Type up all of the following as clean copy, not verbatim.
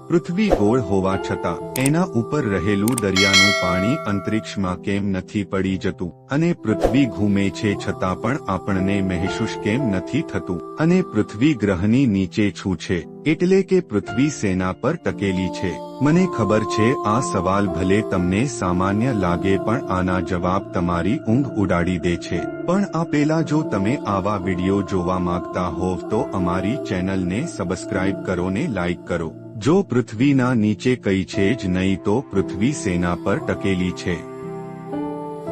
પૃથ્વી ગોળ હોવા છતાં એના ઉપર રહેલું દરિયાનું પાણી અંતરિક્ષમાં કેમ નથી પડી જતું, અને પૃથ્વી ઘૂમે છે છતાં પણ આપણને મહેસૂસ કેમ નથી થતું, અને પૃથ્વી ગ્રહની નીચે શું છે, એટલે કે પૃથ્વી શેના પર ટકેલી છે? મને ખબર છે આ સવાલ ભલે તમને સામાન્ય લાગે પણ આના જવાબ તમારી ઊંઘ ઉડાડી દે છે. પણ આ પહેલા જો તમે આવા વિડિયો જોવા માંગતા હોવ તો અમારી ચેનલને સબસ્ક્રાઇબ કરો ને લાઇક કરો. જો પૃથ્વીના નીચે કંઈ છે જ નહીં તો પૃથ્વી શેના પર ટકેલી છે?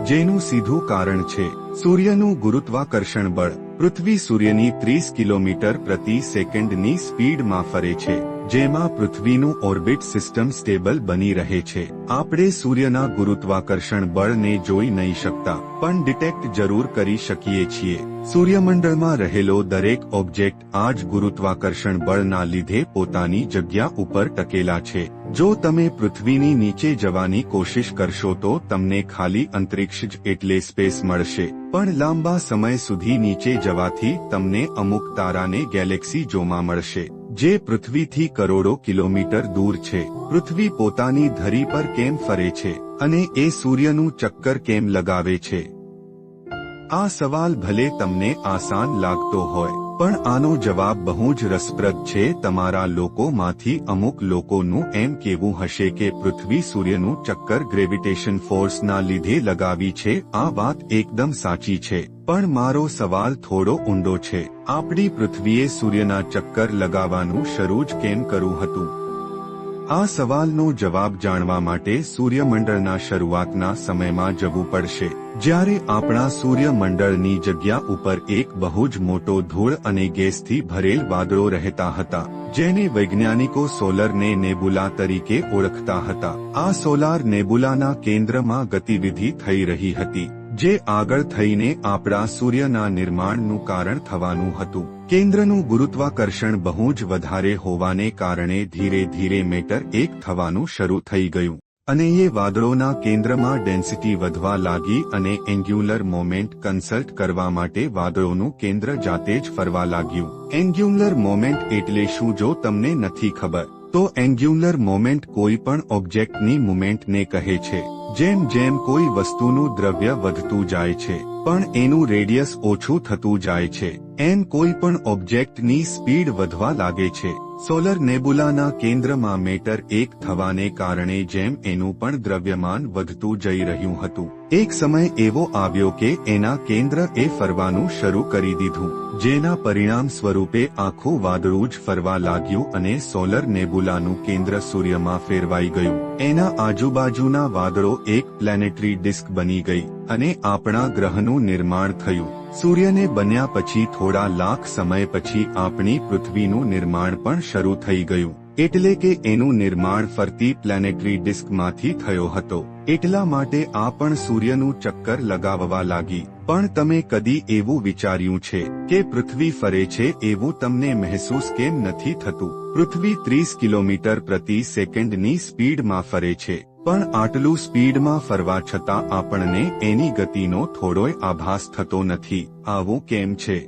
જેનું સીધું કારણ છે સૂર્યનું ગુરુત્વાકર્ષણ બળ. પૃથ્વી સૂર્યની 30 કિલોમીટર પ્રતિ સેકન્ડની સ્પીડમાં ફરે છે, જેમાં પૃથ્વીનું ઓર્બિટ સિસ્ટમ સ્ટેબલ બની રહે છે. આપણે સૂર્યના ગુરુત્વાકર્ષણ બળને જોઈ નહીં શકતા પણ ડિટેક્ટ જરૂર કરી શકીએ છીએ. સૂર્યમંડળમાં રહેલો દરેક ઓબ્જેક્ટ આ જ ગુરુત્વાકર્ષણ બળના લીધે પોતાની જગ્યા ઉપર ટકેલા છે. જો તમે પૃથ્વીની નીચે જવાની કોશિશ કરશો તો તમને ખાલી અંતરિક્ષ જ એટલે સ્પેસ મળશે, પણ લાંબા સમય સુધી નીચે જવાથી તમને અમુક તારાને ગેલેક્સી જોવા મળશે, જે પૃથ્વીથી કરોડો કિલોમીટર દૂર છે. પૃથ્વી પોતાની ધરી પર કેમ ફરે છે અને એ સૂર્યનું ચક્કર કેમ લગાવે છે? આ સવાલ ભલે તમને આસાન લાગતો હોય પણ આનો જવાબ બહુ જ રસપ્રદ છે. તમારા લોકોમાંથી અમુક લોકોનું એમ કહેવું હશે કે પૃથ્વી સૂર્યનું ચક્કર ગ્રેવિટેશન ફોર્સના લીધે લગાવી છે. આ વાત એકદમ સાચી છે, પણ મારો સવાલ થોડો ઊંડો છે. આપણી પૃથ્વીએ સૂર્યના ચક્કર લગાવવાનું શરૂ જ કેમ કર્યું હતું? આ સવાલનો જવાબ જાણવા માટે સૂર્યમંડળના શરૂઆતના સમયમાં જવું પડશે, જ્યારે આપણા સૂર્યમંડળની જગ્યા ઉપર એક બહુ જ મોટો ધૂળ અને ગેસથી ભરેલ વાદળો રહેતા હતા, જેને વૈજ્ઞાનિકો સોલર નેબુલા તરીકે ઓળખતા હતા. આ સોલાર નેબુલાના કેન્દ્રમાં ગતિવિધિ થઈ રહી હતી, જે આગળ થઈને આપણા સૂર્યના નિર્માણનું કારણ થવાનું હતું. કેન્દ્રનું ગુરુત્વાકર્ષણ બહુ જ વધારે હોવાને કારણે ધીરે ધીરે મેટર એક થવાનું શરૂ થઈ ગયું, અને એ વાદળોના કેન્દ્રમાં ડેન્સિટી વધવા લાગી અને એન્ગ્યુલર મોમેન્ટ કન્સલ્ટ કરવા માટે વાદળોનું કેન્દ્ર જાતે જ ફરવા લાગ્યું. એન્ગ્યુલર મોમેન્ટ એટલે શું જો તમને નથી ખબર તો એન્ગ્યુલર મોમેન્ટ કોઈ પણ ઓબ્જેક્ટની મુવમેન્ટને કહે છે. જેમ જેમ કોઈ વસ્તુનું દ્રવ્ય વધતું જાય છે પણ એનું રેડિયસ ઓછું થતું જાય છે, એમ કોઈ પણ ઓબ્જેક્ટની સ્પીડ વધવા લાગે છે. સોલર નેબુલાના કેન્દ્રમાં મેટર એક થવાને કારણે જેમ એનું પણ દ્રવ્યમાન વધતું જઈ રહ્યું હતું, એક સમય એવો આવ્યો કે એના કેન્દ્ર એ ફરવાનું શરૂ કરી દીધું, જેના પરિણામ સ્વરૂપે આખું વાદળું જ ફરવા લાગ્યું અને સોલર નેબુલાનું કેન્દ્ર સૂર્યમાં ફેરવાઈ ગયું. એના આજુબાજુના વાદળો એક પ્લેનેટરી ડિસ્ક બની ગઈ અને આપણા ગ્રહનું નિર્માણ થયું. સૂર્યને બન્યા પછી થોડા લાખ સમય પછી આપણી પૃથ્વીનું નિર્માણ પણ શરૂ થઈ ગયું, એટલે કે એનું નિર્માણ ફરતી પ્લેનેટરી ડિસ્કમાંથી થયો હતો. એટલા માટે આ પણ સૂર્યનું ચક્કર લગાવવા લાગી. પણ તમે કદી એવું વિચાર્યું છે કે પૃથ્વી ફરે છે એવું તમને મહેસૂસ કેમ નથી થતું? પૃથ્વી 30 કિલોમીટર પ્રતિ સેકન્ડની સ્પીડમાં ફરે છે, પણ આટલું સ્પીડમાં ફરવા છતાં આપણને એની ગતિનો થોડોય આભાસ થતો નથી. આવું કેમ છે?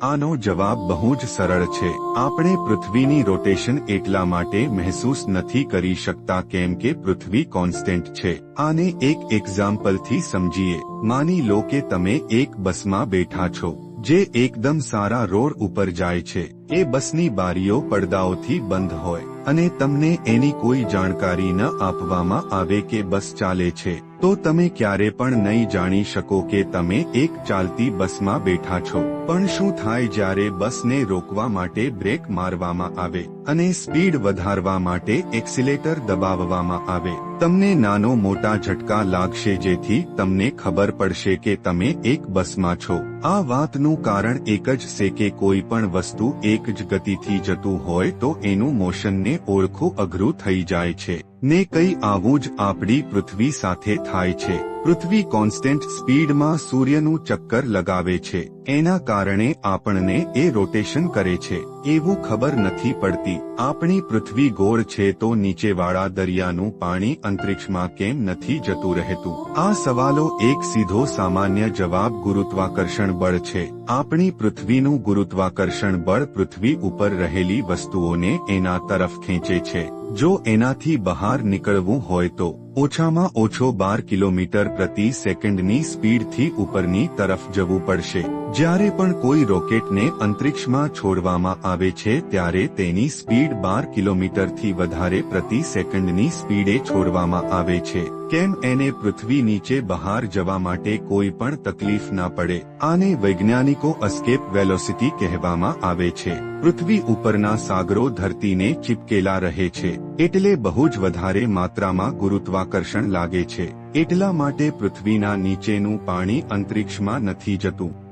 આનો જવાબ બહુ જ સરળ છે. આપણે પૃથ્વીની રોટેશન એટલા માટે મહેસૂસ નથી કરી શકતા કેમ કે પૃથ્વી કોન્સ્ટન્ટ છે. આને એક એક્ઝામ્પલથી સમજીએ. માની લો કે તમે એક બસમાં બેઠા છો, જે એકદમ સારા રોડ ઉપર જાય છે. એ બસની બારીઓ પડદાઓથી બંધ હોય અને તમને એની કોઈ જાણકારી ન આપવામાં આવે કે બસ ચાલે છે, તો તમે ક્યારે પણ નહીં જાણી શકો કે તમે એક ચાલતી બસમાં બેઠા છો. પણ શું થાય જ્યારે બસને રોકવા માટે બ્રેક મારવામાં આવે અને સ્પીડ વધારવા માટે એક્સિલેટર દબાવવામાં આવે? તમને નાનો મોટા ઝટકા લાગશે, જેથી તમને ખબર પડશે કે તમે એક બસમાં છો. આ વાતનું કારણ એક જ છે કે કોઈ પણ વસ્તુ એક જ ગતિથી જતું હોય તો એનું મોશનને ઓળખવું અઘરું થઈ જાય છે. ને કંઈ આવું જ આપણી પૃથ્વી સાથે થાય છે. પૃથ્વી કોન્સ્ટન્ટ સ્પીડમાં સૂર્યનું ચક્કર લગાવે છે, એના કારણે આપણને એ રોટેશન કરે છે એવું ખબર નથી પડતી. આપણી પૃથ્વી ગોળ છે તો નીચેવાળા દરિયાનું પાણી અંતરિક્ષમાં કેમ નથી જતું રહેતું? આ સવાલો એક સીધો સામાન્ય જવાબ ગુરુત્વાકર્ષણ બળ છે. આપણી પૃથ્વીનું ગુરુત્વાકર્ષણ બળ પૃથ્વી ઉપર રહેલી વસ્તુઓને એના તરફ ખેંચે છે. જો એનાથી બહાર નીકળવું હોય તો ઓછામાં ઓછો 12 કિલોમીટર પ્રતિ સેકન્ડની સ્પીડથી ઉપરની તરફ જવું પડશે. જ્યારે પણ કોઈ રોકેટને અંતરિક્ષમાં છોડવામાં આવે છે ત્યારે તેની સ્પીડ 12 કિલોમીટરથી વધારે પ્રતિ સેકન્ડની સ્પીડે છોડવામાં આવે છે. કેમ? એને પૃથ્વી નીચે બહાર જવા માટે કોઈ પણ તકલીફ ના પડે. આને વૈજ્ઞાનિકો એસ્કેપ વેલોસિટી કહેવામાં આવે છે. પૃથ્વી ઉપરના સાગરો ધરતીને ચીપકેલા રહે છે, એટલે બહુ જ વધારે માત્રામાં ગુરુત્વાકર્ષણ લાગે છે. એટલા માટે પૃથ્વીના નીચેનું પાણી અંતરિક્ષમાં નથી જતું.